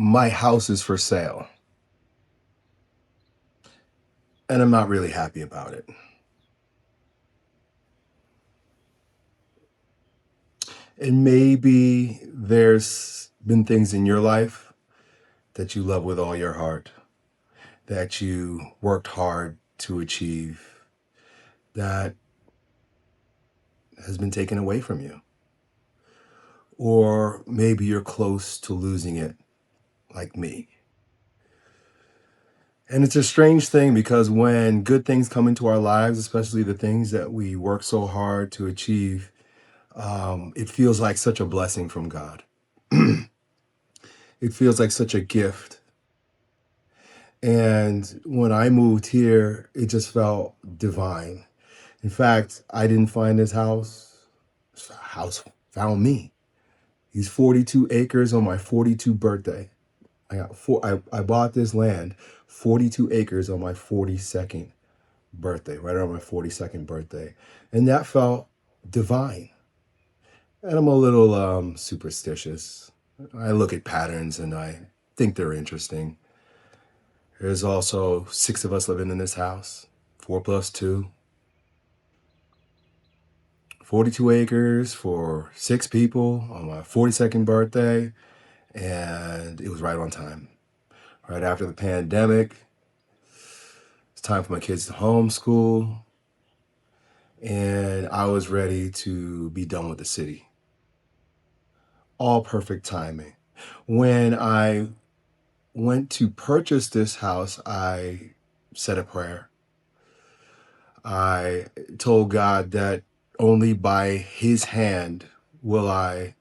my house is for sale, and I'm not really happy about it. And maybe there's been things in your life that you love with all your heart, that you worked hard to achieve, that has been taken away from you. Or maybe you're close to losing it, like me. And it's a strange thing because when good things come into our lives, especially the things that we work so hard to achieve, it feels like such a blessing from God. It feels like such a gift. And when I moved here, it just felt divine. In fact, I didn't find this house. This house found me. These 42 acres on my 42th birthday. I bought this land, 42 acres on my 42nd birthday, right around my 42nd birthday. And that felt divine. And I'm a little superstitious. I look at patterns and I think they're interesting. There's also 6 of us living in this house, 4 plus 2. 42 acres for 6 people on my 42nd birthday. And it was right on time. Right after the pandemic, it's time for my kids to homeschool. And I was ready to be done with the city. All perfect timing. When I went to purchase this house, I said a prayer. I told God that only by his hand will I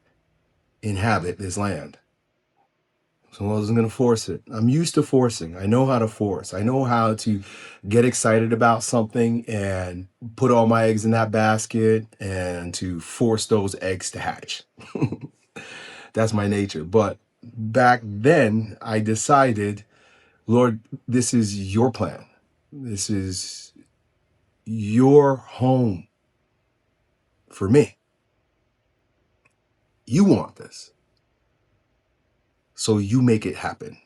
inhabit this land. So I wasn't going to force it. I'm used to forcing. I know how to force. I know how to get excited about something and put all my eggs in that basket and to force those eggs to hatch. That's my nature. But back then, I decided, Lord, this is your plan. This is your home for me. You want this. So you make it happen.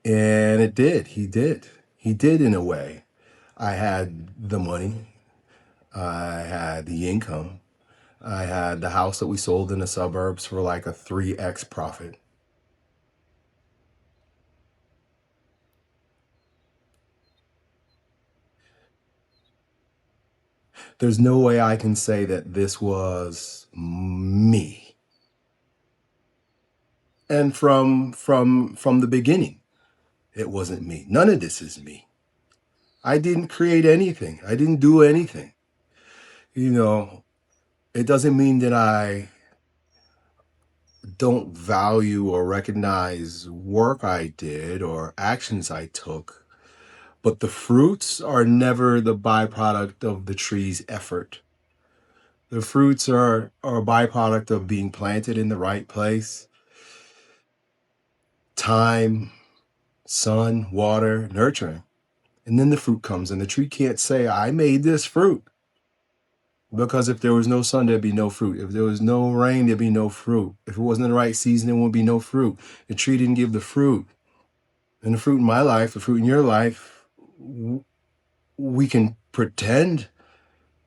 And it did. He did. He did in a way. I had the money. I had the income. I had the house that we sold in the suburbs for like a 3x profit. There's no way I can say that this was me. And from the beginning, it wasn't me. None of this is me. I didn't create anything. I didn't do anything. You know, it doesn't mean that I don't value or recognize work I did or actions I took, but the fruits are never the byproduct of the tree's effort. The fruits are a byproduct of being planted in the right place, time, sun, water, nurturing. And then the fruit comes, and the tree can't say, I made this fruit. Because if there was no sun, there'd be no fruit. If there was no rain, there'd be no fruit. If it wasn't the right season, there would be no fruit. The tree didn't give the fruit. And the fruit in my life, the fruit in your life, we can pretend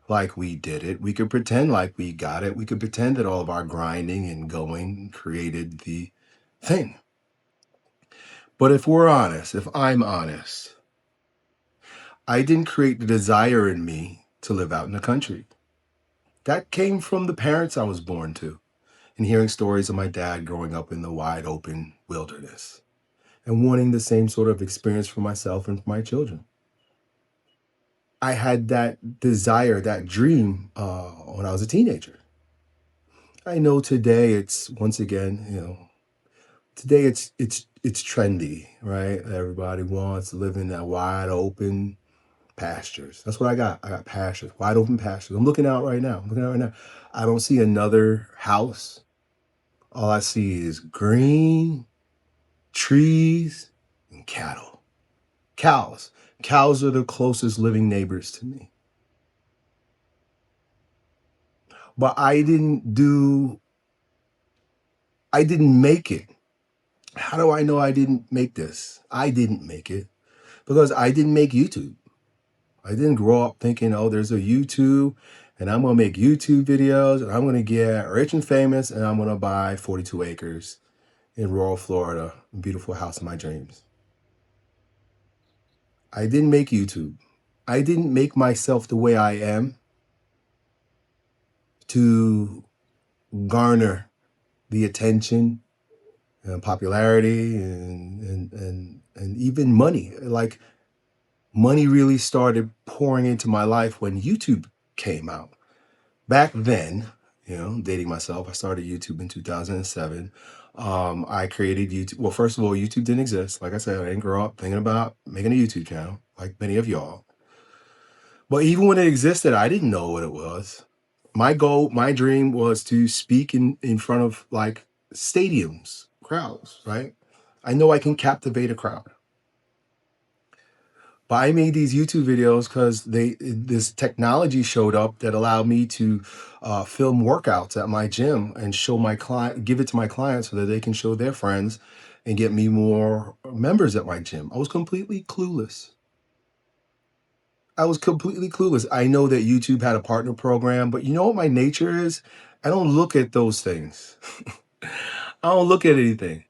like we did it. We could pretend like we got it. We could pretend that all of our grinding and going created the thing. But if we're honest, if I'm honest, I didn't create the desire in me to live out in the country. That came from the parents I was born to and hearing stories of my dad growing up in the wide open wilderness and wanting the same sort of experience for myself and for my children. I had that desire, that dream when I was a teenager. I know today it's once again, today it's trendy, right? Everybody wants to live in that wide open pastures. That's what I got. I got pastures, wide open pastures. I'm looking out right now. I'm looking out right now. I don't see another house. All I see is green, trees, and cattle. Cows. Cows are the closest living neighbors to me. But I didn't do I didn't make it. How do I know I didn't make this? I didn't make it because I didn't make YouTube. I didn't grow up thinking, oh, there's a YouTube and I'm going to make YouTube videos and I'm going to get rich and famous and I'm going to buy 42 acres in rural Florida, a beautiful house of my dreams. I didn't make YouTube. I didn't make myself the way I am to garner the attention and popularity and even money. Like, money really started pouring into my life when YouTube came out. Back then, dating myself, I started YouTube in 2007. I created YouTube. Well, first of all, YouTube didn't exist. Like I said, I didn't grow up thinking about making a YouTube channel like many of y'all. But even when it existed, I didn't know what it was. My goal, my dream was to speak in front of like stadiums, crowds, right? I know I can captivate a crowd. But I made these YouTube videos because this technology showed up that allowed me to film workouts at my gym and show my client, give it to my clients so that they can show their friends and get me more members at my gym. I was completely clueless. I was completely clueless. I know that YouTube had a partner program, but you know what my nature is? I don't look at those things. I don't look at anything.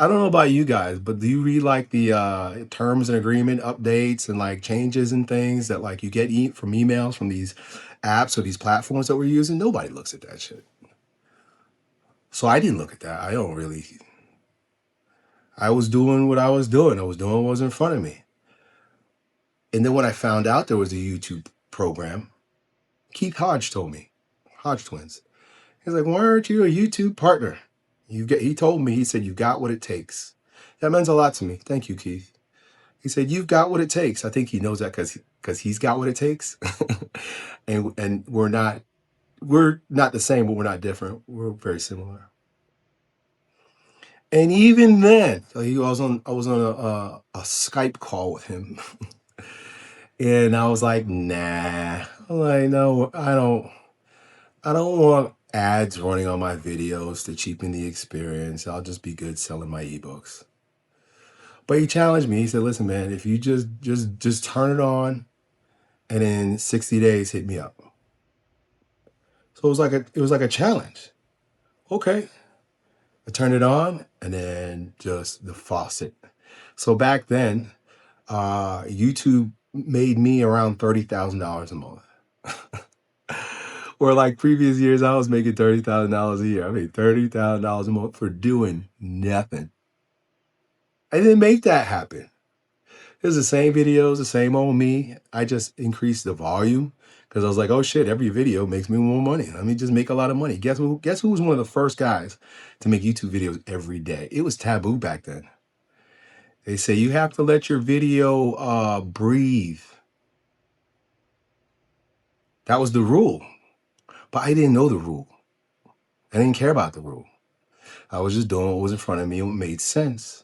I don't know about you guys, but do you read like the terms and agreement updates and like changes and things that like you get from emails from these apps or these platforms that we're using? Nobody looks at that shit. So I didn't look at that. I was doing what I was doing. I was doing what was in front of me. And then when I found out there was a YouTube program, Keith Hodge told me, Hodge twins. He's like, why aren't you a YouTube partner? He told me, he said, you got what it takes. That means a lot to me. Thank you, Keith. He said, you've got what it takes. I think he knows that because he's got what it takes. and we're not the same, but we're not different. We're very similar. And even then, so I was on a Skype call with him. And I was like, nah. I'm like, no, I don't want ads running on my videos to cheapen the experience. I'll just be good selling my ebooks. But he challenged me. He said, listen, man, if you just turn it on and in 60 days hit me up. So it was like a challenge. Okay. I turned it on and then just the faucet. So back then, YouTube made me around $30,000 a month. Or like previous years, I was making $30,000 a year. I made $30,000 a month for doing nothing. I didn't make that happen. It was the same videos, the same old me. I just increased the volume because I was like, oh shit, every video makes me more money. Let me just make a lot of money. Guess who was one of the first guys to make YouTube videos every day? It was taboo back then. They say you have to let your video breathe. That was the rule. But I didn't know the rule. I didn't care about the rule. I was just doing what was in front of me and what made sense.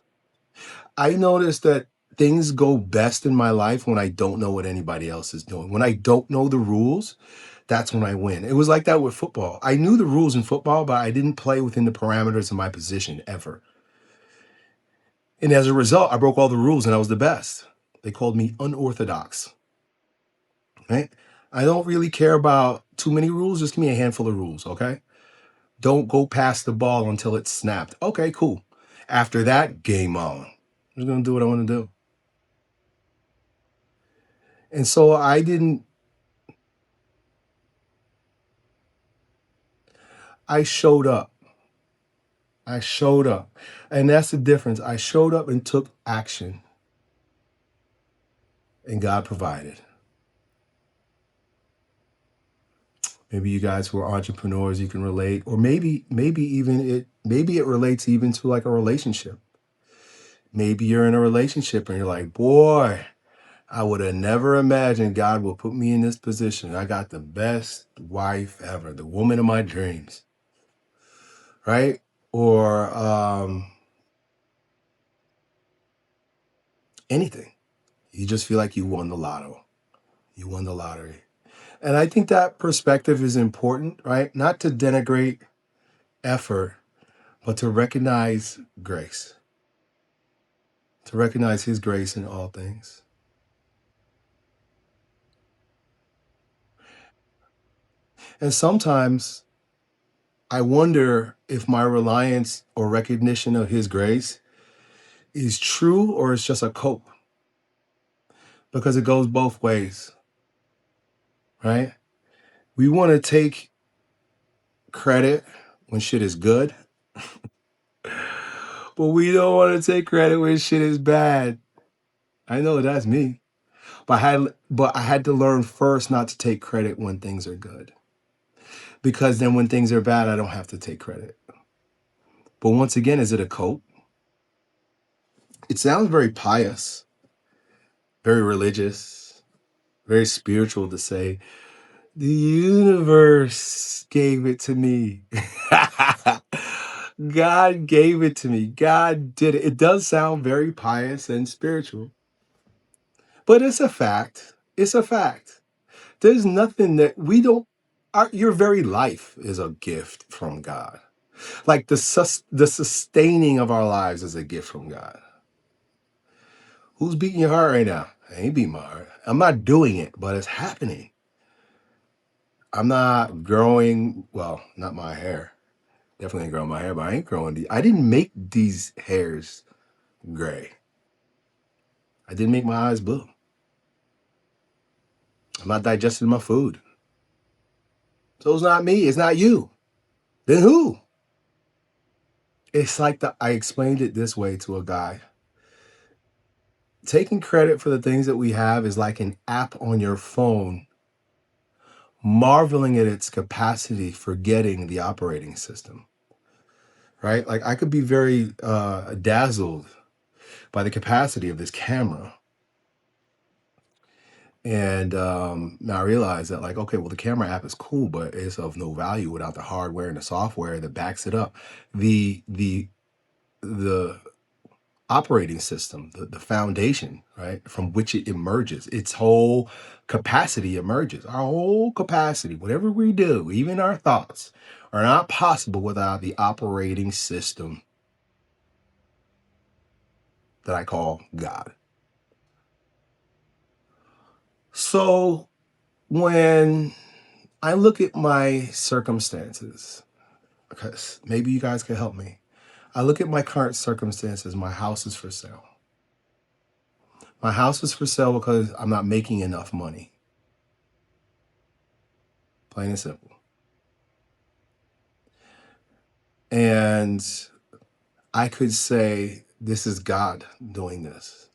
I noticed that things go best in my life when I don't know what anybody else is doing. When I don't know the rules, that's when I win. It was like that with football. I knew the rules in football, but I didn't play within the parameters of my position ever. And as a result, I broke all the rules and I was the best. They called me unorthodox. Right? I don't really care about too many rules. Just give me a handful of rules, okay? Don't go past the ball until it's snapped. Okay, cool. After that, game on. I'm just going to do what I want to do. And so I showed up. I showed up. And that's the difference. I showed up and took action. And God provided. Maybe you guys who are entrepreneurs, you can relate. Or maybe it relates even to like a relationship. Maybe you're in a relationship and you're like, boy, I would have never imagined God will put me in this position. I got the best wife ever, the woman of my dreams. Right? Or anything. You just feel like you won the lotto. You won the lottery. And I think that perspective is important, right? Not to denigrate effort, but to recognize grace, to recognize his grace in all things. And sometimes I wonder if my reliance or recognition of his grace is true or it's just a cope, because it goes both ways, right? We want to take credit when shit is good, but we don't want to take credit when shit is bad. I know that's me. But I had to learn first not to take credit when things are good. Because then when things are bad, I don't have to take credit. But once again, is it a cope? It sounds very pious, very religious, very spiritual to say, the universe gave it to me. God gave it to me. God did it. It does sound very pious and spiritual, but it's a fact. It's a fact. There's nothing that we don't, your very life is a gift from God. Like the sustaining of our lives is a gift from God. Who's beating your heart right now? I ain't beating my heart. I'm not doing it, but it's happening. I'm not growing, well, not my hair. Definitely ain't growing my hair, but I ain't growing I didn't make these hairs gray. I didn't make my eyes blue. I'm not digesting my food. So it's not me. It's not you. Then who? It's like I explained it this way to a guy. Taking credit for the things that we have is like an app on your phone, marveling at its capacity, forgetting the operating system, right? Like I could be very dazzled by the capacity of this camera. And now I realize that, like, okay, well, the camera app is cool, but it's of no value without the hardware and the software that backs it up. The operating system, the foundation, right, from which it emerges, its whole capacity emerges. Our whole capacity, whatever we do, even our thoughts, are not possible without the operating system that I call God. So when I look at my circumstances, because maybe you guys can help me. I look at my current circumstances. My house is for sale. My house is for sale because I'm not making enough money. Plain and simple. And I could say, this is God doing this.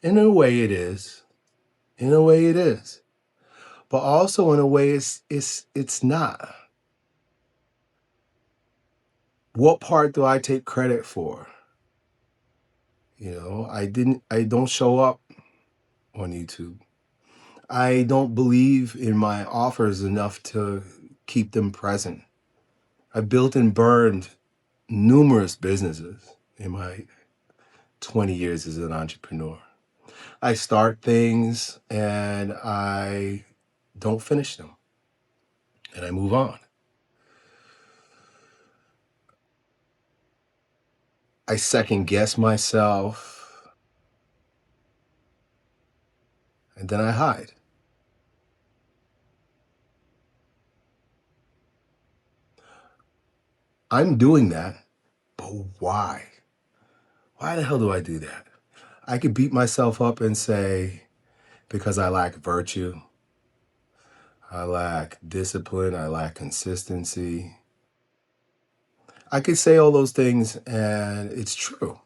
In a way it is. In a way it is. But also in a way it's not. What part do I take credit for? I don't show up on YouTube. I don't believe in my offers enough to keep them present. I built and burned numerous businesses in my 20 years as an entrepreneur. I start things and I don't finish them and I move on. I second guess myself and then I hide. I'm doing that, but why? Why the hell do I do that? I could beat myself up and say, because I lack virtue, I lack discipline, I lack consistency. I could say all those things and it's true.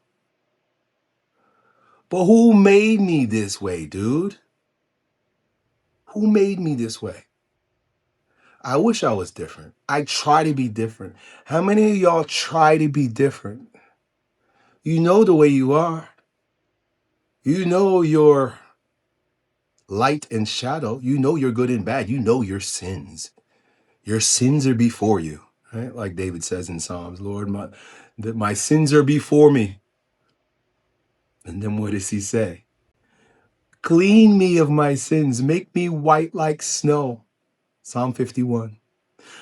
But who made me this way, dude? Who made me this way? I wish I was different. I try to be different. How many of y'all try to be different? You know the way you are. You know your light and shadow. You know your good and bad. You know your sins. Your sins are before you, right? Like David says in Psalms, Lord, my sins are before me. And then what does he say? Clean me of my sins. Make me white like snow. Psalm 51.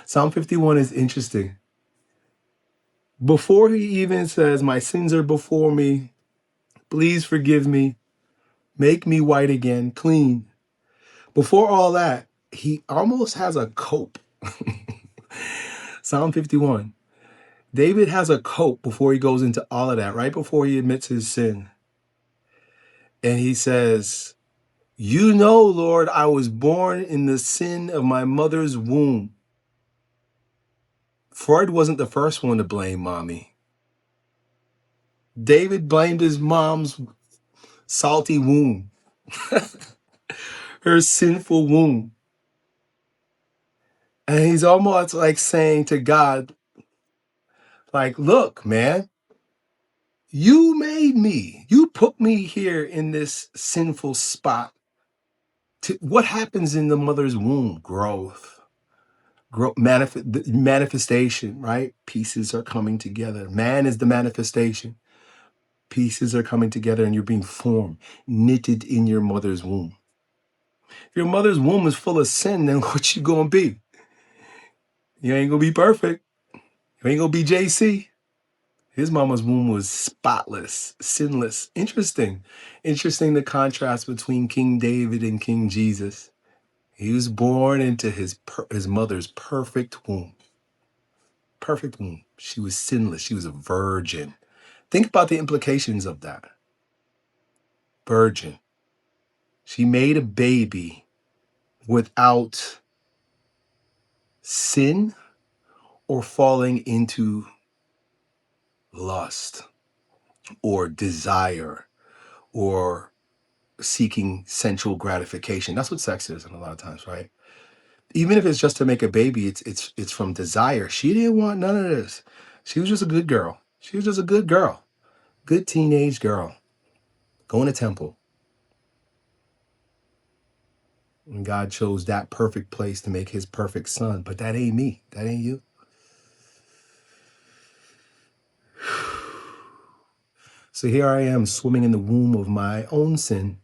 Psalm 51 is interesting. Before he even says, my sins are before me, please forgive me, make me white again, clean. Before all that, he almost has a cope. Psalm 51. David has a cope before he goes into all of that, right before he admits his sin. And he says, you know, Lord, I was born in the sin of my mother's womb. Freud wasn't the first one to blame mommy. David blamed his mom's salty womb, her sinful womb. And he's almost like saying to God, like, look, man, you made me. You put me here in this sinful spot. What happens in the mother's womb? Growth, manifestation, right? Pieces are coming together. Man is the manifestation. Pieces are coming together and you're being formed, knitted in your mother's womb. If your mother's womb is full of sin, then what you gonna be? You ain't gonna be perfect. You ain't gonna be JC. His mama's womb was spotless, sinless. Interesting. Interesting the contrast between King David and King Jesus. He was born into his mother's perfect womb. Perfect womb. She was sinless. She was a virgin. Think about the implications of that. Virgin. She made a baby without sin or falling into lust or desire or seeking sensual gratification. That's what sex is, and a lot of times, right? Even if it's just to make a baby, it's from desire. She didn't want none of this. She was just a good girl. She was just a good girl, good teenage girl, going to temple. And God chose that perfect place to make his perfect son. But that ain't me. That ain't you. So here I am swimming in the womb of my own sin,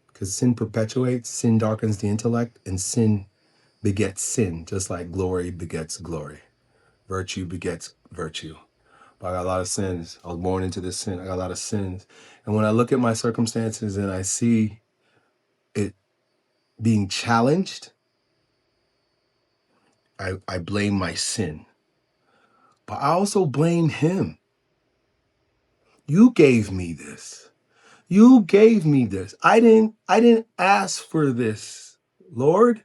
because sin perpetuates, sin darkens the intellect, and sin begets sin, just like glory begets glory. Virtue begets virtue. But I got a lot of sins. I was born into this sin. I got a lot of sins. And when I look at my circumstances and I see it being challenged, I blame my sin. But I also blame him. You gave me this. You gave me this. I didn't ask for this, Lord.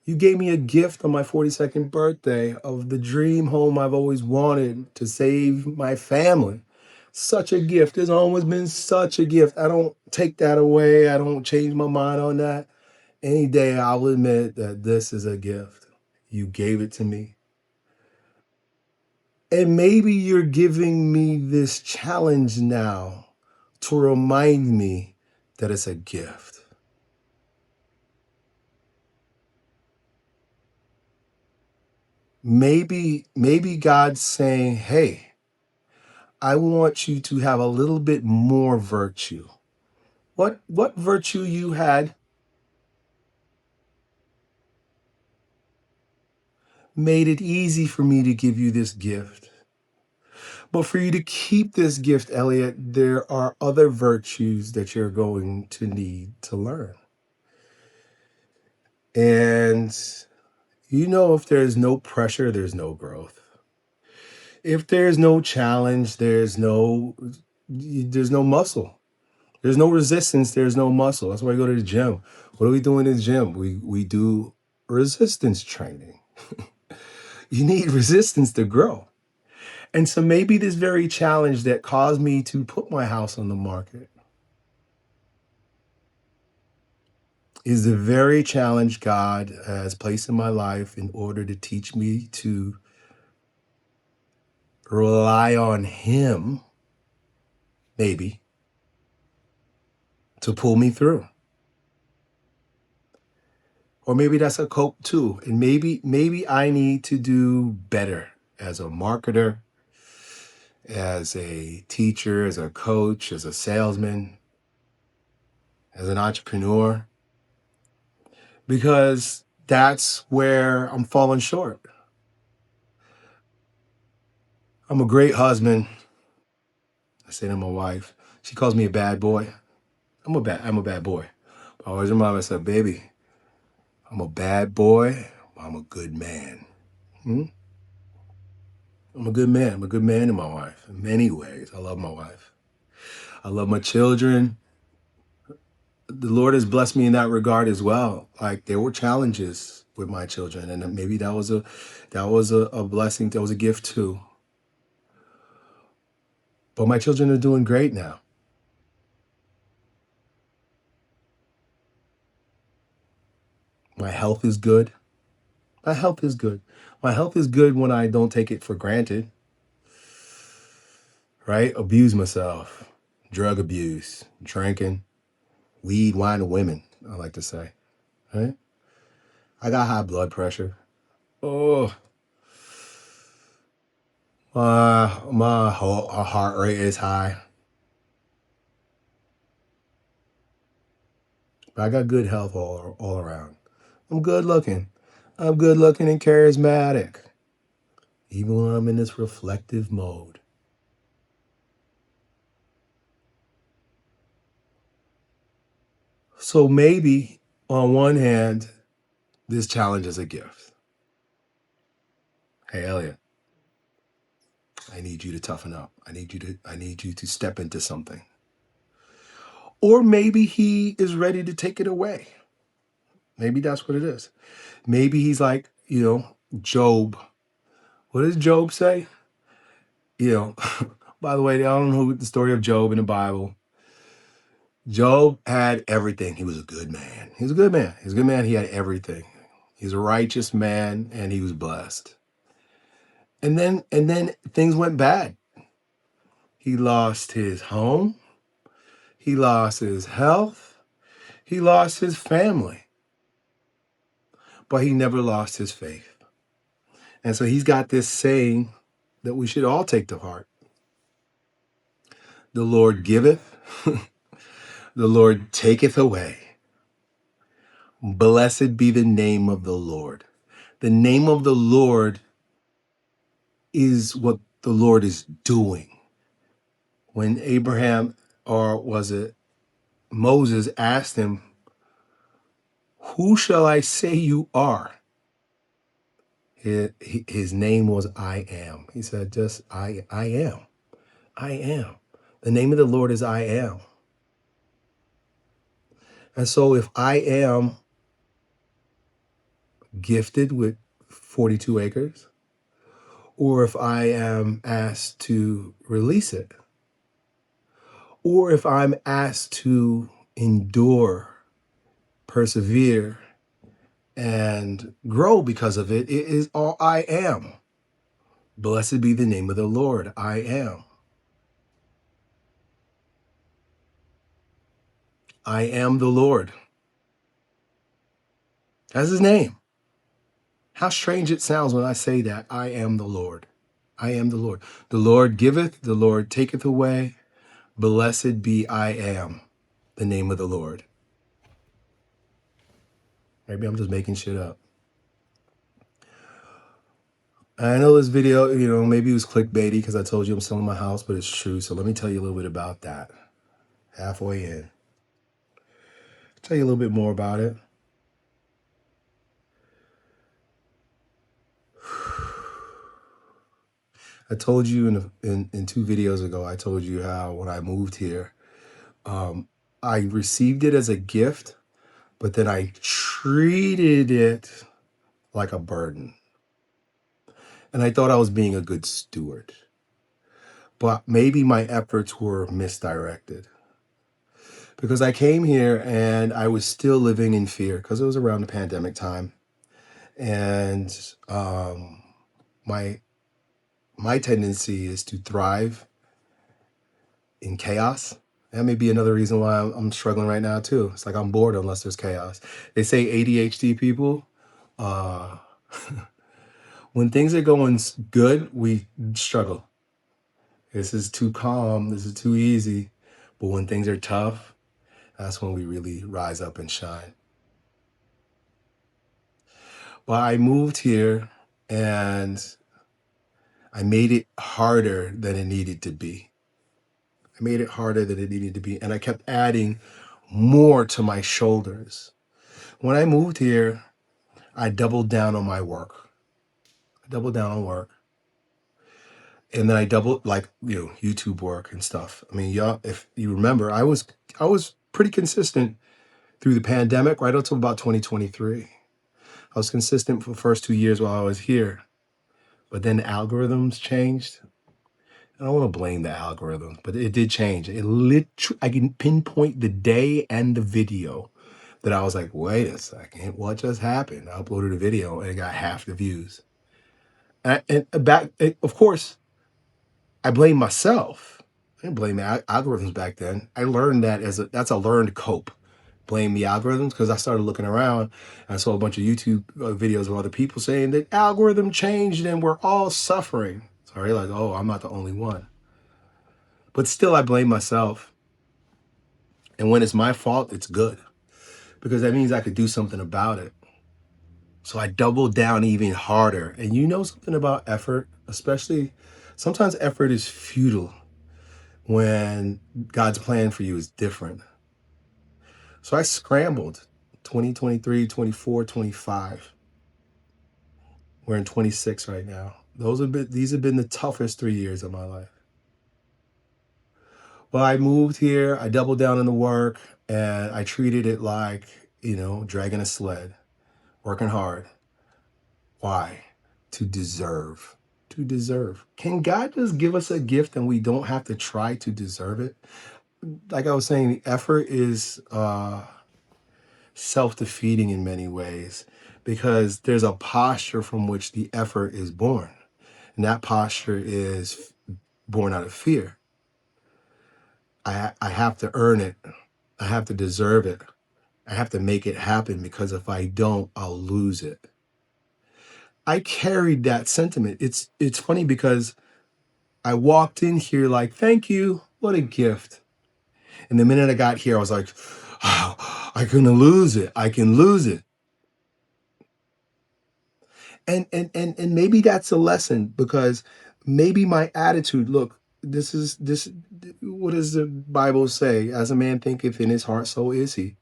You gave me a gift on my 42nd birthday of the dream home I've always wanted to save my family. Such a gift. It's always been such a gift. I don't take that away. I don't change my mind on that. Any day I will admit that this is a gift. You gave it to me. And maybe you're giving me this challenge now to remind me that it's a gift. Maybe God's saying, hey, I want you to have a little bit more virtue. What virtue you had made it easy for me to give you this gift. But for you to keep this gift, Elliott, there are other virtues that you're going to need to learn. And if there's no pressure, there's no growth. If there's no challenge, there's no muscle. There's no resistance, there's no muscle. That's why I go to the gym. What do we do in the gym? We do resistance training. You need resistance to grow. And so maybe this very challenge that caused me to put my house on the market is the very challenge God has placed in my life in order to teach me to rely on him, maybe, to pull me through. Or maybe that's a cope too. And maybe I need to do better as a marketer, as a teacher, as a coach, as a salesman, as an entrepreneur, because that's where I'm falling short. I'm a great husband. I say to my wife, she calls me a bad boy. I'm a bad boy. I always remind myself, baby, I'm a bad boy. I'm a good man. Hmm? I'm a good man. I'm a good man to my wife in many ways. I love my wife. I love my children. The Lord has blessed me in that regard as well. Like there were challenges with my children, and maybe that was a blessing. That was a gift too. But my children are doing great now. My health is good. My health is good. My health is good when I don't take it for granted, right? Abuse myself, drug abuse, drinking, weed, wine, and women, I like to say, right? I got high blood pressure. Oh, my heart rate is high. But I got good health all around. I'm good looking. I'm good looking and charismatic, even when I'm in this reflective mode. So maybe on one hand, this challenge is a gift. Hey, Elliott, I need you to toughen up. I need you to step into something. Or maybe he is ready to take it away. Maybe that's what it is. Maybe he's like, Job. What does Job say? You know, by the way, I don't know the story of Job in the Bible. Job had everything. He was a good man. He was a good man. He was a good man. He had everything. He's a righteous man and he was blessed. And then things went bad. He lost his home. He lost his health. He lost his family. But he never lost his faith. And so he's got this saying that we should all take to heart. The Lord giveth, the Lord taketh away. Blessed be the name of the Lord. The name of the Lord is what the Lord is doing. When Abraham, or was it Moses, asked him, who shall I say you are? His name was I am. He said, just I am. I am. The name of the Lord is I am. And so if I am gifted with 42 acres, or if I am asked to release it, or if I'm asked to endure, persevere, and grow because of it, it is all I am. Blessed be the name of the Lord. I am. I am the Lord. That's his name. How strange it sounds when I say that. I am the Lord. I am the Lord. The Lord giveth, the Lord taketh away. Blessed be I am, the name of the Lord. Maybe I'm just making shit up. I know this video, maybe it was clickbaity because I told you I'm selling my house, but it's true. So let me tell you a little bit about that. Halfway in. Tell you a little bit more about it. I told you in 2 videos ago, I told you how when I moved here, I received it as a gift, but then I treated it like a burden. And I thought I was being a good steward. But maybe my efforts were misdirected. Because I came here and I was still living in fear because it was around the pandemic time. And my tendency is to thrive in chaos. That may be another reason why I'm struggling right now too. It's like I'm bored unless there's chaos. They say ADHD people, uh, when things are going good, we struggle. This is too calm. This is too easy. But when things are tough, that's when we really rise up and shine. But I moved here and I made it harder than it needed to be. I made it harder than it needed to be. And I kept adding more to my shoulders. When I moved here, I doubled down on my work. I doubled down on work. And then I doubled, like, YouTube work and stuff. I mean, y'all, if you remember, I was pretty consistent through the pandemic right until about 2023. I was consistent for the first 2 years while I was here. But then the algorithms changed. I don't want to blame the algorithm, but it did change. I can pinpoint the day and the video that I was like, wait a second, what just happened? I uploaded a video and it got half the views. Of course, I blame myself. I didn't blame the algorithms back then. I learned that that's a learned cope. Blame the algorithms, because I started looking around and I saw a bunch of YouTube videos of other people saying that algorithm changed and we're all suffering. So I realized, oh, I'm not the only one. But still, I blame myself. And when it's my fault, it's good, because that means I could do something about it. So I doubled down even harder. And you know something about effort, especially sometimes effort is futile when God's plan for you is different. So I scrambled 2023, 24, 25. We're in 26 right now. These have been the toughest 3 years of my life. Well, I moved here, I doubled down on the work, and I treated it like, dragging a sled, working hard. Why? To deserve. To deserve. Can God just give us a gift and we don't have to try to deserve it? Like I was saying, the effort is self-defeating in many ways, because there's a posture from which the effort is born. And that posture is born out of fear. I have to earn it. I have to deserve it. I have to make it happen, because if I don't, I'll lose it. I carried that sentiment. It's funny, because I walked in here like, thank you, what a gift. And the minute I got here, I was like, oh, I can lose it. I can lose it. And maybe that's a lesson, because maybe my attitude, look, this, what does the Bible say? As a man thinketh in his heart, so is he.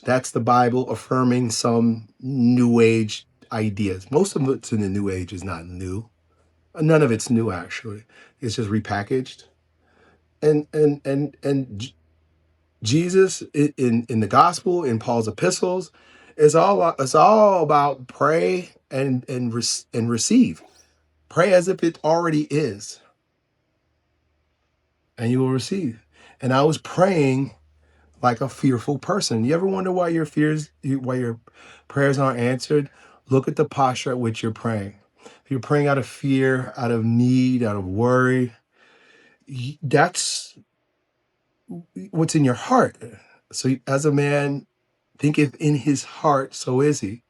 That's the Bible affirming some new age ideas. Most of what's in the new age is not new. None of it's new, actually. It's just repackaged. And Jesus in the gospel, in Paul's epistles, it's all about pray and receive. Pray as if it already is, and you will receive. And I was praying like a fearful person. You ever wonder why why your prayers aren't answered? Look at the posture at which you're praying. If you're praying out of fear, out of need, out of worry, that's what's in your heart. So as a man thinketh in his heart, so is he.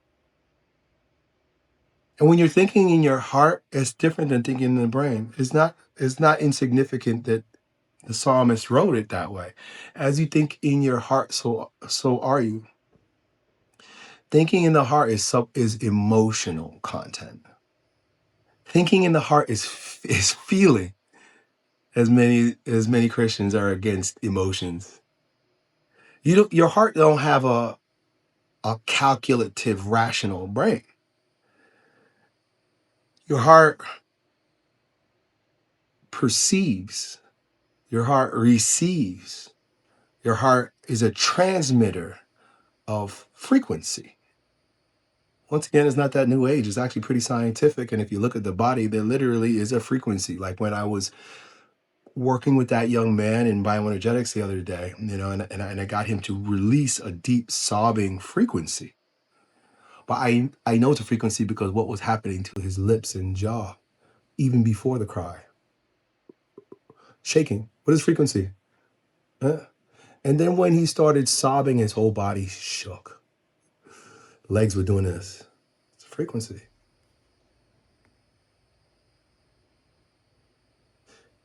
And when you're thinking in your heart, it's different than thinking in the brain. It's not insignificant that the psalmist wrote it that way. As you think in your heart, so are you. Thinking in the heart is emotional content. Thinking in the heart is feeling. As many Christians are against emotions. Your heart don't have a calculative, rational brain. Your heart perceives. Your heart receives. Your heart is a transmitter of frequency. Once again, it's not that new age. It's actually pretty scientific. And if you look at the body, there literally is a frequency. Like when I was working with that young man in bioenergetics the other day, and I got him to release a deep sobbing frequency. But I know it's a frequency because what was happening to his lips and jaw, even before the cry. Shaking. What is frequency? And then when he started sobbing, his whole body shook. Legs were doing this. It's a frequency.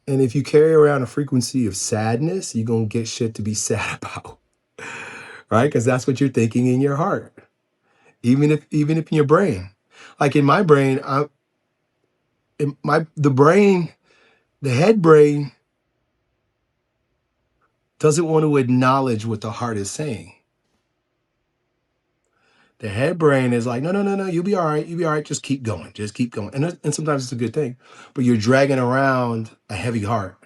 And if you carry around a frequency of sadness, you're going to get shit to be sad about. Right? Because that's what you're thinking in your heart. Even if in your brain. Like in my brain, the brain, the head brain doesn't want to acknowledge what the heart is saying. The head brain is like, no, no, no, no, you'll be all right. You'll be all right. Just keep going. Just keep going. And sometimes it's a good thing, but you're dragging around a heavy heart.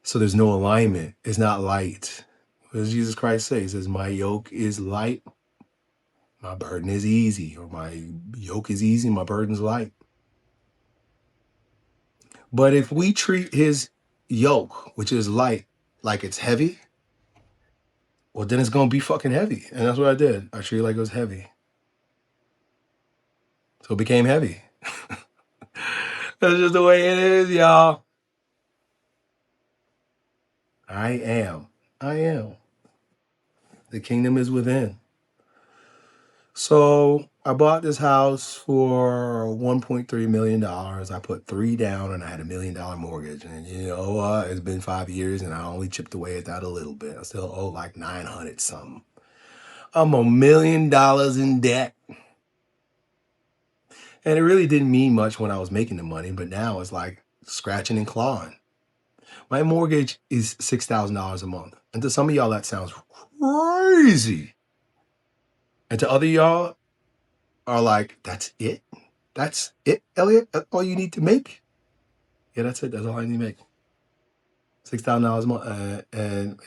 So there's no alignment. It's not light. What does Jesus Christ say? He says, my yoke is light. My burden is easy, or my yoke is easy. My burden's light. But if we treat his yoke, which is light, like it's heavy, well, then it's going to be fucking heavy. And that's what I did. I treated it like it was heavy. So it became heavy. That's just the way it is, y'all. I am. The kingdom is within. So I bought this house for $1.3 million. I put 3 down and I had $1 million mortgage. And you know what? It's been 5 years and I only chipped away at that a little bit. I still owe like 900 something. I'm $1 million in debt. And it really didn't mean much when I was making the money, but now it's like scratching and clawing. My mortgage is $6,000 a month. And to some of y'all, that sounds crazy. And to other y'all are like, that's it? That's it, Elliott? That's all you need to make? Yeah, that's it. That's all I need to make. $6,000 a month.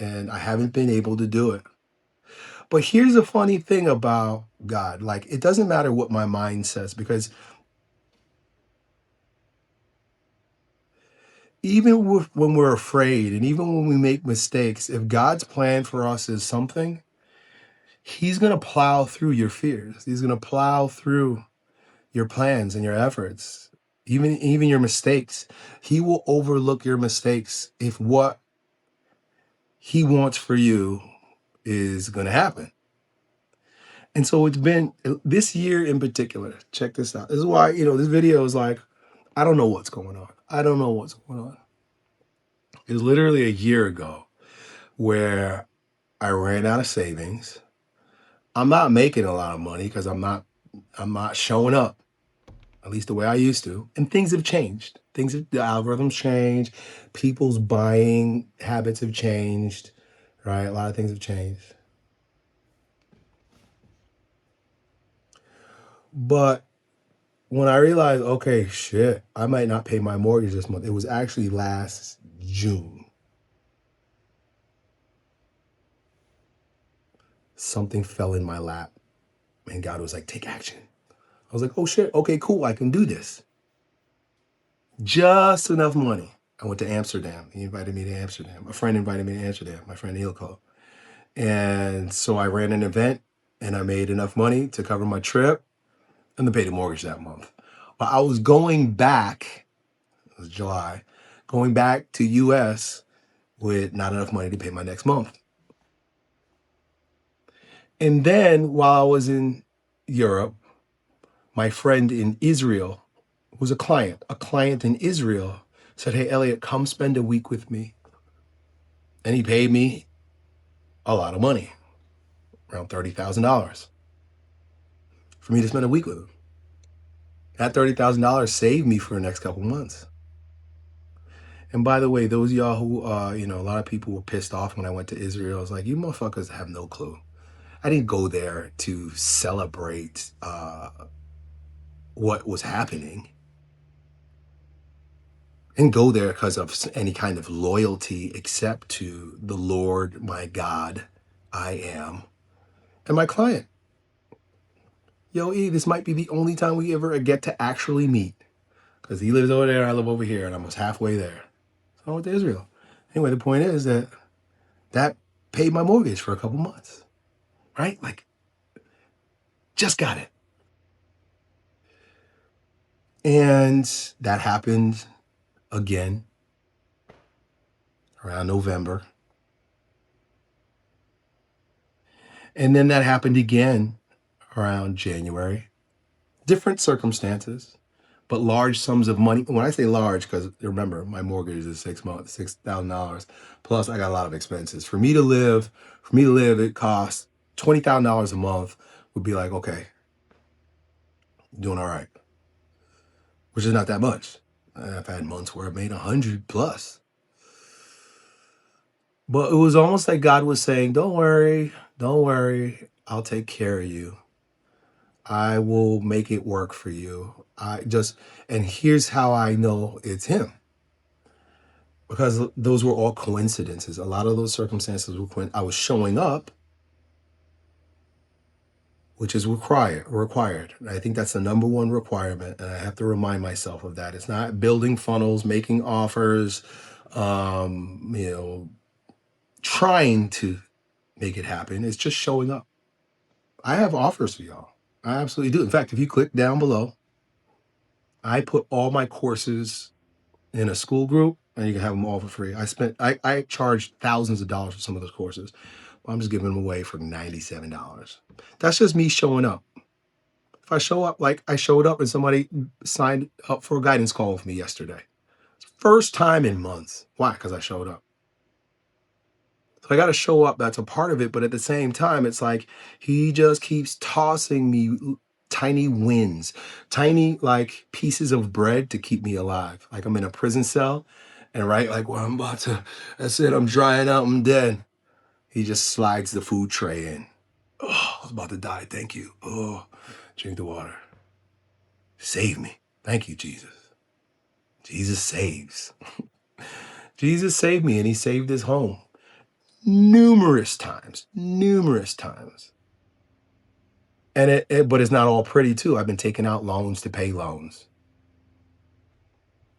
And I haven't been able to do it. But here's the funny thing about God. Like, it doesn't matter what my mind says, because even when we're afraid and even when we make mistakes, if God's plan for us is something, he's going to plow through your fears. He's going to plow through your plans and your efforts, even your mistakes. He will overlook your mistakes if what he wants for you is going to happen. And so it's been this year in particular. Check this out. This is why, this video is like, I don't know what's going on. I don't know what's going on. It was literally a year ago where I ran out of savings. I'm not making a lot of money because I'm not showing up, at least the way I used to. And things have changed. The algorithms changed. People's buying habits have changed, right? A lot of things have changed. But when I realized, okay, shit, I might not pay my mortgage this month. It was actually last June. Something fell in my lap and God was like, take action. I was like, oh shit, okay, cool, I can do this. Just enough money. I went to Amsterdam. He invited me to Amsterdam. A friend invited me to Amsterdam, my friend Elliott Hulse. And so I ran an event and I made enough money to cover my trip and to pay the mortgage that month. But I was going back, it was July, going back to US with not enough money to pay my next month. And then while I was in Europe, my friend in Israel was a client in Israel said, hey, Elliott, come spend a week with me. And he paid me a lot of money, around $30,000, for me to spend a week with him. That $30,000 saved me for the next couple months. And by the way, those of y'all who, a lot of people were pissed off when I went to Israel. I was like, you motherfuckers have no clue. I didn't go there to celebrate what was happening. And go there because of any kind of loyalty except to the Lord, my God, I am, and my client. Yo, E, this might be the only time we ever get to actually meet, because he lives over there, I live over here, and I'm almost halfway there. So I went to Israel. Anyway, the point is that paid my mortgage for a couple months, right? Like, just got it. And that happened again around November. And then that happened again around January. Different circumstances, but large sums of money. When I say large, because remember, my mortgage is $6,000 plus I got a lot of expenses. For me to live, it costs $20,000 a month. Would be like, okay, doing all right. which is not that much. I've had months where I made 100 plus. But it was almost like God was saying, don't worry, I'll take care of you. I will make it work for you. And here's how I know it's him. Because those were all coincidences. A lot of those circumstances were I was showing up, which is required. And I think that's the number one requirement. And I have to remind myself of that. It's not building funnels, making offers, you know, trying to make it happen. It's just showing up. I have offers for y'all. I absolutely do. In fact, if you click down below, I put all my courses in a school group and you can have them all for free. I charged thousands of dollars for some of those courses. I'm just giving them away for $97. That's just me showing up. If I show up like I showed up and somebody signed up for a guidance call with me yesterday. First time in months. Why? Because I showed up. So I got to show up. That's a part of it. But at the same time, it's like he just keeps tossing me tiny wins, tiny like pieces of bread to keep me alive. Like I'm in a prison cell and right, like, well, that's it. I'm drying out. I'm dead. He just slides the food tray in. Oh, I was about to die. Thank you. Oh, drink the water. Save me. Thank you, Jesus. Jesus saves. Jesus saved me and he saved his home. Numerous times. And but it's not all pretty too. I've been taking out loans to pay loans.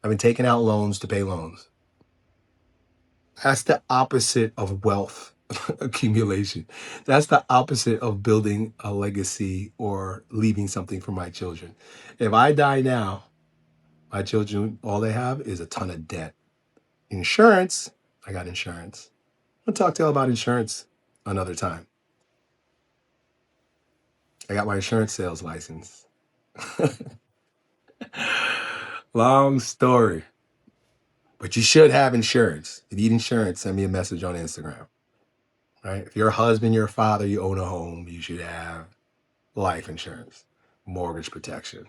That's the opposite of wealth accumulation. That's the opposite of building a legacy or leaving something for my children. If I die now, my children, all they have is a ton of debt. Insurance, I got insurance. I'll talk to you about insurance another time. I got my insurance sales license. Long story. But you should have insurance. If you need insurance, send me a message on Instagram. Right? If you're a husband, you're a father, you own a home, you should have life insurance, mortgage protection.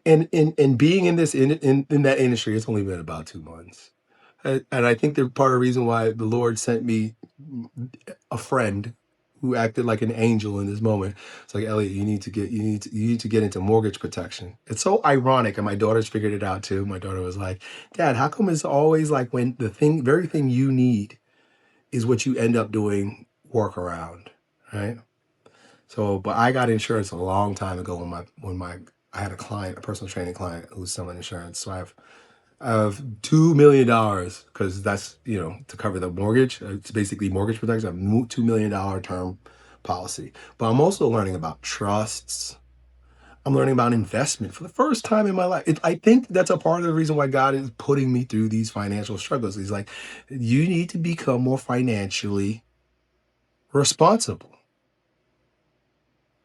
And being in this in that industry, it's only been about 2 months. And I think the part of the reason why the Lord sent me a friend who acted like an angel in this moment. It's like, Elliott, you need to get into mortgage protection. It's so ironic, and my daughter's figured it out too. My daughter was like, Dad, how come it's always like when the very thing you need is what you end up doing work around, right? So, but I got insurance a long time ago when I had a personal training client who was selling insurance. So I have $2 million because that's, to cover the mortgage. It's basically mortgage protection. I have $2 million term policy. But I'm also learning about trusts. I'm learning about investment for the first time in my life. I think that's a part of the reason why God is putting me through these financial struggles. He's like, you need to become more financially responsible.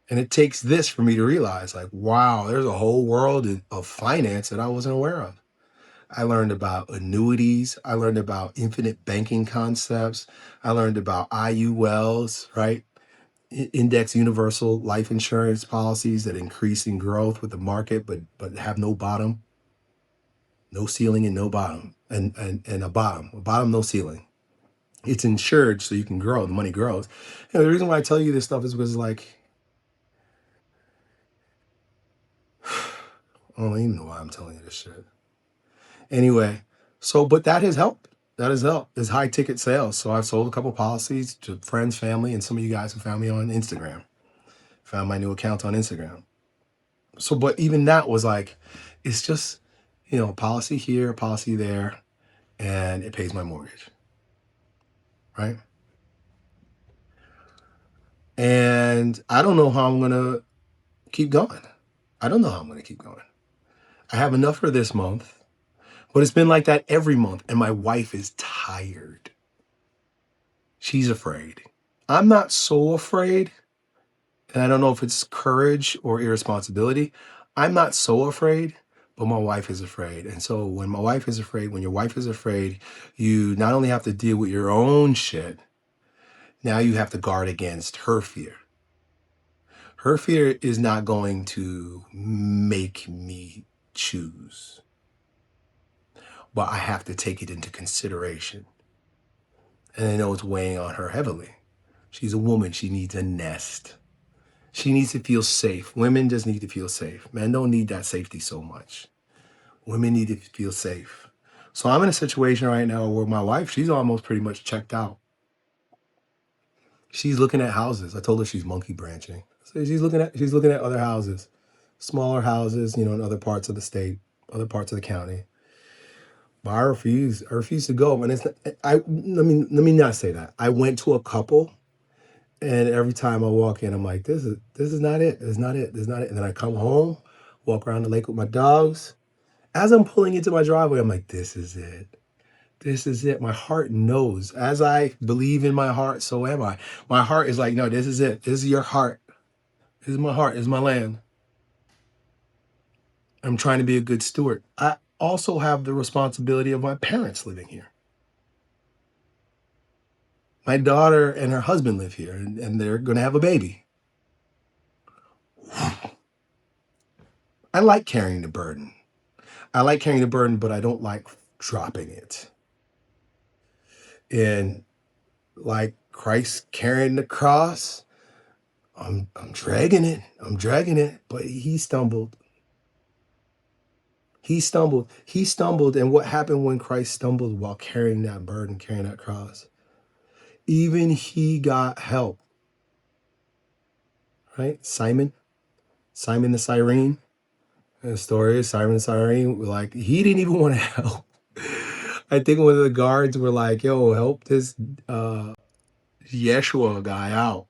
And it takes this for me to realize, like, wow, there's a whole world of finance that I wasn't aware of. I learned about annuities. I learned about infinite banking concepts. I learned about IULs, right? Index universal life insurance policies that increase in growth with the market, but have no bottom, no ceiling and no bottom, and a bottom, no ceiling. It's insured so you can grow. The money grows. The reason why I tell you this stuff is because, like, I don't even know why I'm telling you this shit. Anyway, but that has helped. That has helped. It's high ticket sales. So I've sold a couple policies to friends, family, and some of you guys who found me on Instagram. Found my new account on Instagram. So, but even that was like, it's just, policy here, policy there, and it pays my mortgage. Right? And I don't know how I'm going to keep going. I have enough for this month. But it's been like that every month. And my wife is tired. She's afraid. I'm not so afraid. And I don't know if it's courage or irresponsibility. I'm not so afraid, but my wife is afraid. And so when your wife is afraid, you not only have to deal with your own shit, now you have to guard against her fear. Her fear is not going to make me choose. But I have to take it into consideration. And I know it's weighing on her heavily. She's a woman. She needs a nest. She needs to feel safe. Women just need to feel safe. Men don't need that safety so much. Women need to feel safe. So I'm in a situation right now where my wife, she's almost pretty much checked out. She's looking at houses. I told her she's monkey branching. So she's looking at other houses, smaller houses, in other parts of the state, other parts of the county. But I refuse. I refuse to go. And it's not, let me not say that. I went to a couple, and every time I walk in, I'm like, this is not it. This is not it. This is not it. And then I come home, walk around the lake with my dogs. As I'm pulling into my driveway, I'm like, this is it. This is it. My heart knows. As I believe in my heart, so am I. My heart is like, no, this is it. This is your heart. This is my heart. This is my land. I'm trying to be a good steward. I also have the responsibility of my parents living here. My daughter and her husband live here, and they're going to have a baby. I like carrying the burden. But I don't like dropping it. And like Christ carrying the cross, I'm dragging it. But he stumbled. He stumbled. And what happened when Christ stumbled while carrying that burden, carrying that cross? Even he got help. Right? Simon the Cyrene. And the story is Simon the Cyrene, like, he didn't even want to help. I think one of the guards were like, yo, help this Yeshua guy out.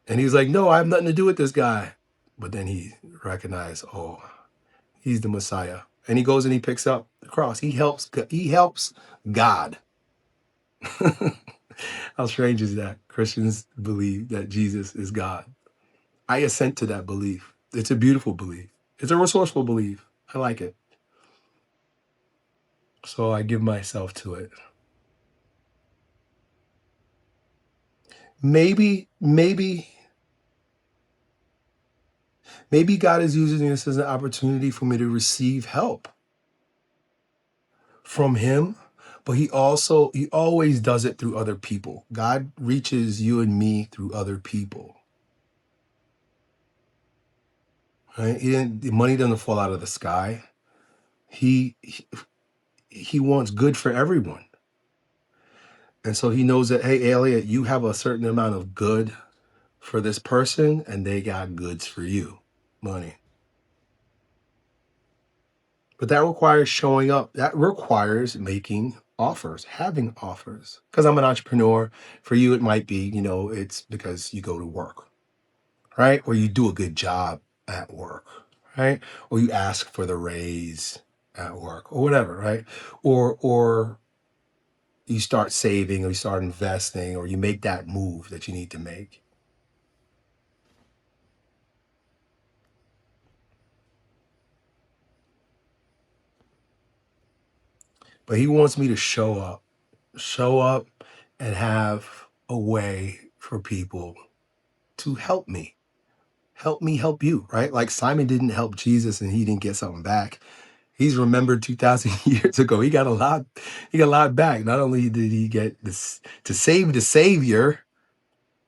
And he was like, no, I have nothing to do with this guy. But then he recognized, oh, he's the Messiah. And he goes and he picks up the cross. He helps God. How strange is that? Christians believe that Jesus is God. I assent to that belief. It's a beautiful belief. It's a resourceful belief. I like it. So I give myself to it. Maybe God is using this as an opportunity for me to receive help from him, but he always does it through other people. God reaches you and me through other people. Right? The money doesn't fall out of the sky. He wants good for everyone. And so he knows that, hey, Elliott, you have a certain amount of good for this person, and they got goods for you. Money. But that requires showing up. That requires making offers, having offers. Because I'm an entrepreneur. For you, it might be, it's because you go to work, right? Or you do a good job at work, right? Or you ask for the raise at work or whatever, right? Or you start saving or you start investing or you make that move that you need to make. But he wants me to show up and have a way for people to help me help you, right? Like Simon didn't help Jesus and he didn't get something back. He's remembered 2,000 years ago. He got a lot back. Not only did he get this to save the Savior,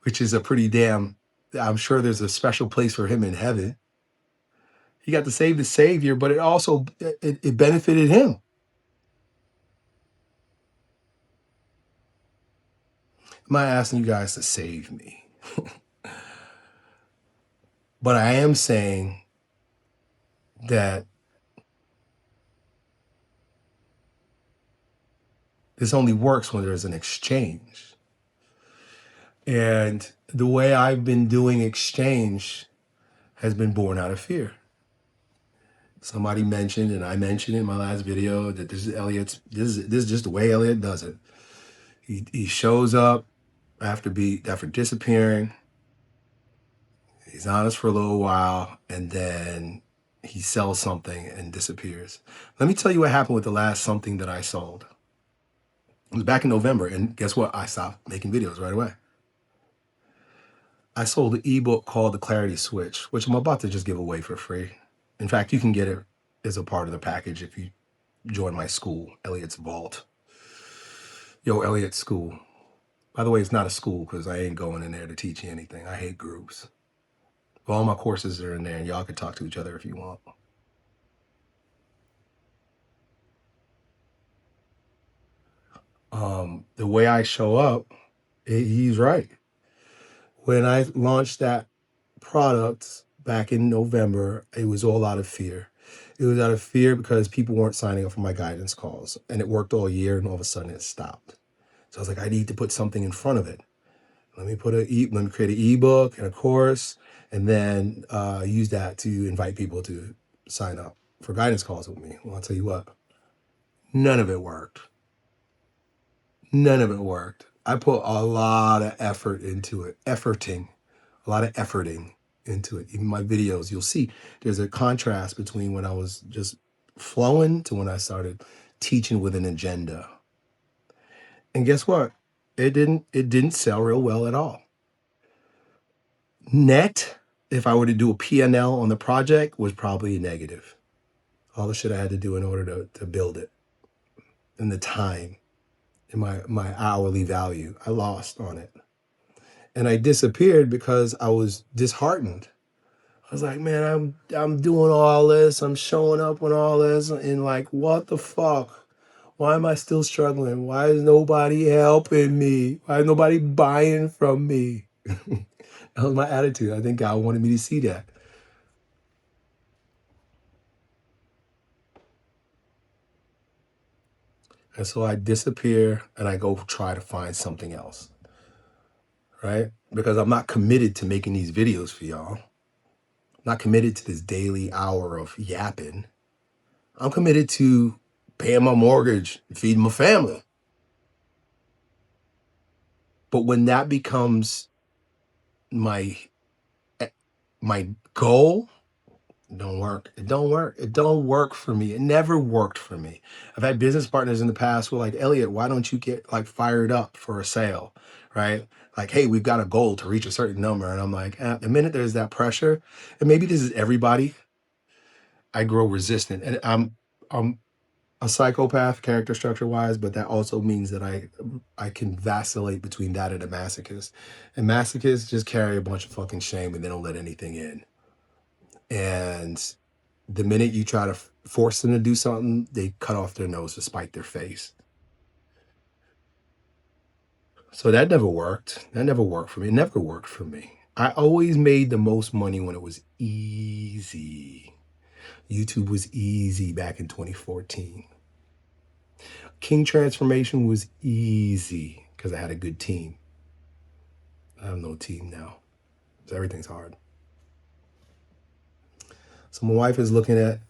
which is a pretty I'm sure there's a special place for him in heaven. He got to save the Savior, but it also it benefited him. I'm not asking you guys to save me. But I am saying that this only works when there's an exchange. And the way I've been doing exchange has been born out of fear. Somebody mentioned, and I mentioned in my last video, that this is just the way Elliott does it. He shows up after disappearing. He's honest for a little while, and then he sells something and disappears. Let me tell you what happened with the last something that I sold. It was back in November, and guess what? I stopped making videos right away. I sold an ebook called The Clarity Switch, which I'm about to just give away for free. In fact, you can get it as a part of the package if you join my school, Elliott's Vault. Yo, Elliott's School. By the way, it's not a school because I ain't going in there to teach you anything. I hate groups. All my courses are in there, and y'all can talk to each other if you want. The way I show up, he's right. When I launched that product back in November, it was all out of fear. It was out of fear because people weren't signing up for my guidance calls, and it worked all year, and all of a sudden it stopped. So I was like, I need to put something in front of it. Let me create an ebook and a course, and then use that to invite people to sign up for guidance calls with me. Well, I'll tell you what, none of it worked. None of it worked. I put a lot of effort into it, a lot of efforting into it. Even my videos, you'll see there's a contrast between when I was just flowing to when I started teaching with an agenda. And guess what? It didn't sell real well at all. Net, if I were to do a P&L on the project, was probably a negative. All the shit I had to do in order to build it, and the time and my hourly value, I lost on it. And I disappeared because I was disheartened. I was like, man, I'm doing all this, I'm showing up on all this, and like, what the fuck? Why am I still struggling? Why is nobody helping me? Why is nobody buying from me? That was my attitude. I think God wanted me to see that. And so I disappear and I go try to find something else, right? Because I'm not committed to making these videos for y'all. I'm not committed to this daily hour of yapping. I'm committed to paying my mortgage, feeding my family. But when that becomes my my goal, it don't work. It don't work. It don't work for me. It never worked for me. I've had business partners in the past who are like, Elliott, why don't you get like fired up for a sale? Right? Like, hey, we've got a goal to reach a certain number. And I'm like, the minute there's that pressure, and maybe this is everybody, I grow resistant. And I'm a psychopath character structure wise, but that also means that I can vacillate between that and a masochist. And masochists just carry a bunch of fucking shame and they don't let anything in. And the minute you try to force them to do something, they cut off their nose to spite their face. So that never worked. That never worked for me. It never worked for me. I always made the most money when it was easy. YouTube was easy back in 2014. King Transformation was easy because I had a good team. I have no team now. So everything's hard. So my wife is looking at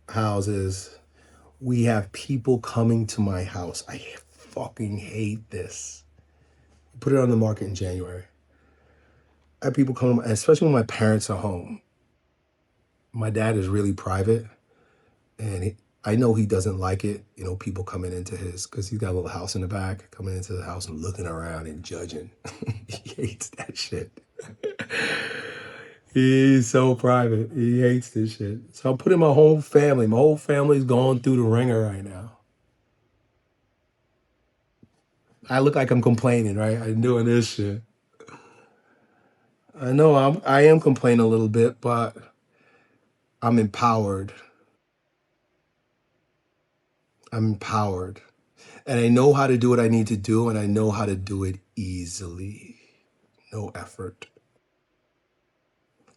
houses. We have people coming to my house. I fucking hate this. Put it on the market in January. I have people come, especially when my parents are home. My dad is really private, and I know he doesn't like it. You know, people coming into his, because he's got a little house in the back, coming into the house and looking around and judging. He hates that shit. He's so private. He hates this shit. So I'm putting my whole family. My whole family's going through the ringer right now. I look like I'm complaining, right? I'm doing this shit. I know I am complaining a little bit, but I'm empowered. I'm empowered. And I know how to do what I need to do, and I know how to do it easily. No effort.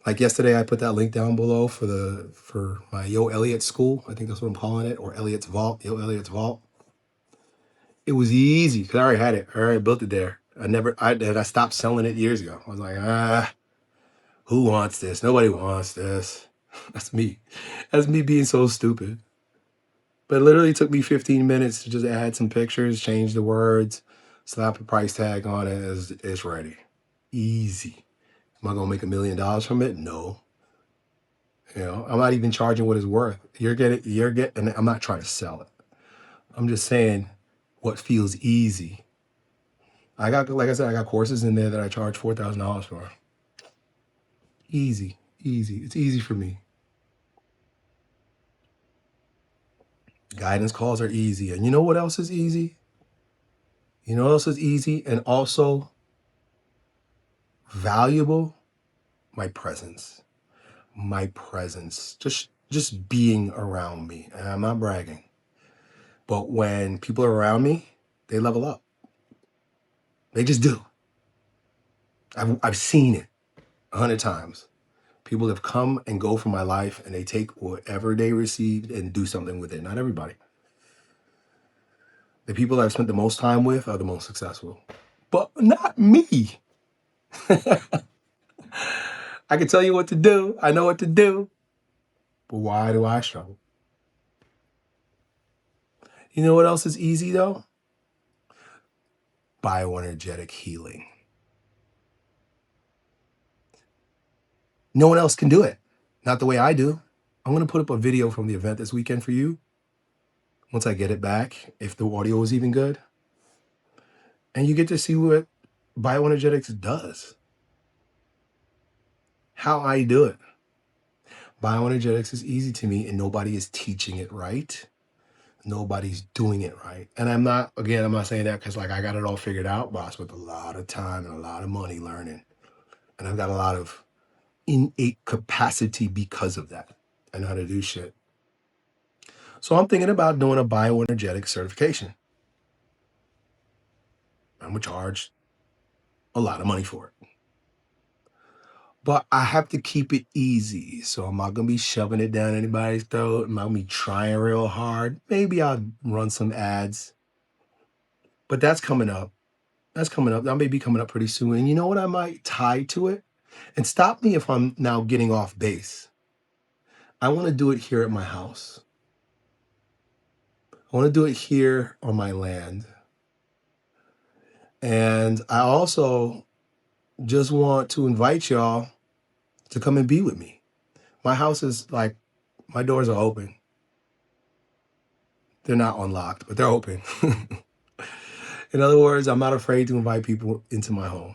Like yesterday, I put that link down below for my Yo Elliott School. I think that's what I'm calling it, or Elliott's Vault. Yo Elliott's Vault. It was easy because I already had it. I already built it there. I stopped selling it years ago. I was like, who wants this? Nobody wants this. That's me. That's me being so stupid. But it literally took me 15 minutes to just add some pictures, change the words, slap a price tag on it. It's ready. Easy. Am I gonna make $1 million from it? No. You know, I'm not even charging what it's worth. You're getting, and I'm not trying to sell it. I'm just saying what feels easy. Like I said, I got courses in there that I charge $4,000 for. Easy. It's easy for me. Guidance calls are easy. And you know what else is easy? You know what else is easy and also valuable? My presence. My presence. Just being around me. And I'm not bragging. But when people are around me, they level up. They just do. I've seen it 100 times. People have come and go from my life and they take whatever they received and do something with it. Not everybody. The people I've spent the most time with are the most successful. But not me. I can tell you what to do. I know what to do. But why do I struggle? You know what else is easy though? Bioenergetic healing. No one else can do it. Not the way I do. I'm going to put up a video from the event this weekend for you. Once I get it back, if the audio is even good. And you get to see what bioenergetics does. How I do it. Bioenergetics is easy to me and nobody is teaching it right. Nobody's doing it right. And I'm not saying that because like I got it all figured out, but I spent a lot of time and a lot of money learning. And I've got a lot of innate capacity because of that. I know how to do shit. So I'm thinking about doing a bioenergetic certification. I'm gonna charge a lot of money for it. But I have to keep it easy. So I'm not gonna be shoving it down anybody's throat. I'm not gonna be trying real hard. Maybe I'll run some ads. But that's coming up. That's coming up. That may be coming up pretty soon. And you know what I might tie to it? And stop me if I'm now getting off base. I want to do it here at my house. I want to do it here on my land. And I also just want to invite y'all to come and be with me. My house is like, my doors are open. They're not unlocked, but they're open. In other words, I'm not afraid to invite people into my home.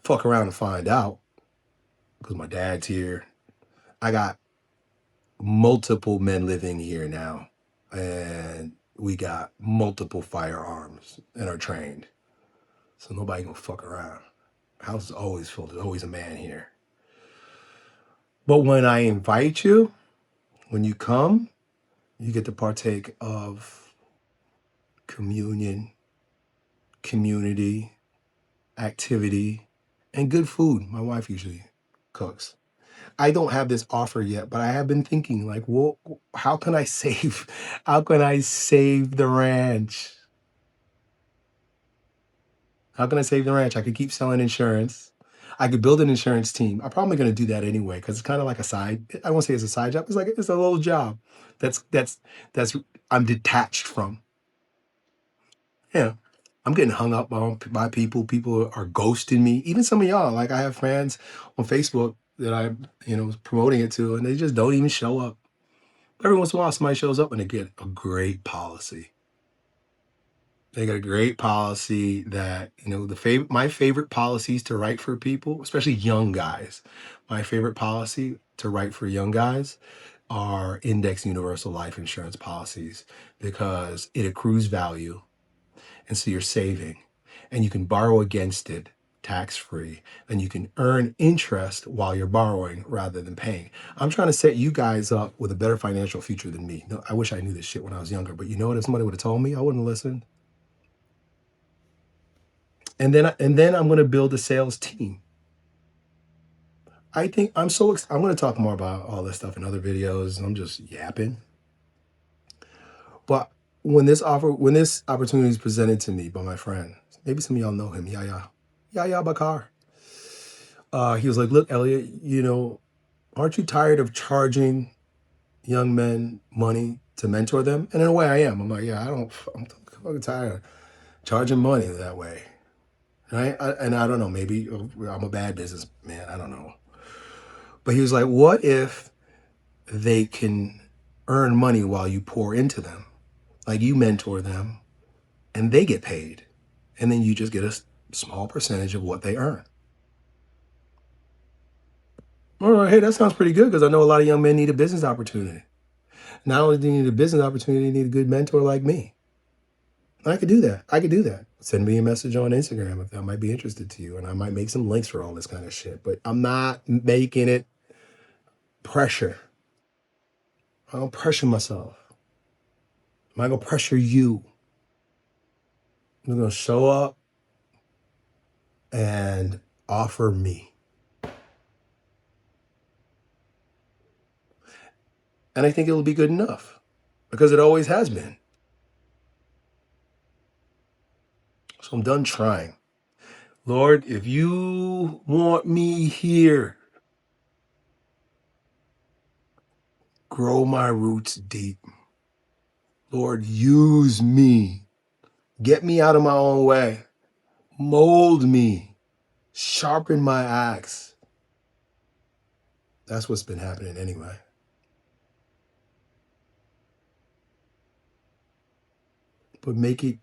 Fuck around and find out, because my dad's here. I got multiple men living here now, and we got multiple firearms and are trained. So nobody gonna fuck around. House is always full. There's always a man here. But when I invite you, when you come, you get to partake of communion, community, activity, and good food. My wife usually cooks. I don't have this offer yet, but I have been thinking like, well, how can I save the ranch? How can I save the ranch? I could keep selling insurance. I could build an insurance team. I'm probably going to do that anyway because it's kind of like a side. I won't say it's a side job. It's like it's a little job. That's I'm detached from. Yeah, I'm getting hung up on by people. People are ghosting me. Even some of y'all. Like I have friends on Facebook that I'm promoting it to, and they just don't even show up. Every once in a while, somebody shows up and they get a great policy. They got a great policy that, my favorite policies to write for people, especially young guys. My favorite policy to write for young guys are index universal life insurance policies because it accrues value. And so you're saving and you can borrow against it tax-free, and you can earn interest while you're borrowing rather than paying. I'm trying to set you guys up with a better financial future than me. No, I wish I knew this shit when I was younger, but you know what? If somebody would have told me, I wouldn't have listened. And then I'm going to build a sales team. I think I'm going to talk more about all this stuff in other videos. I'm just yapping. But when this opportunity is presented to me by my friend, maybe some of y'all know him, Yahya Bakar. He was like, look, Elliott, aren't you tired of charging young men money to mentor them? And in a way I am. I'm like, yeah, I'm fucking tired of charging money that way. Right? I don't know, maybe I'm a bad businessman. I don't know. But he was like, what if they can earn money while you pour into them? Like you mentor them and they get paid. And then you just get a small percentage of what they earn. All right, hey, that sounds pretty good because I know a lot of young men need a business opportunity. Not only do you need a business opportunity, you need a good mentor like me. I could do that. I could do that. Send me a message on Instagram if that might be interested to you. And I might make some links for all this kind of shit. But I'm not making it pressure. I don't pressure myself. I'm not going to pressure you. I'm going to show up and offer me. And I think it'll be good enough because it always has been. So I'm done trying. Lord, if you want me here, grow my roots deep. Lord, use me. Get me out of my own way. Mold me. Sharpen my axe. That's what's been happening anyway. But make it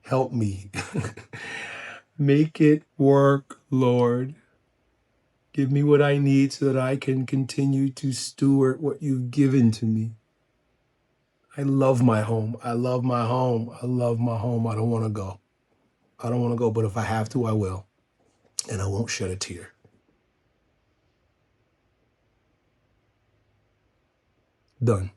help me. Make it work, Lord. Give me what I need so that I can continue to steward what you've given to me. I love my home. I love my home. I love my home. I don't want to go. I don't want to go, but if I have to, I will. And I won't shed a tear. Done.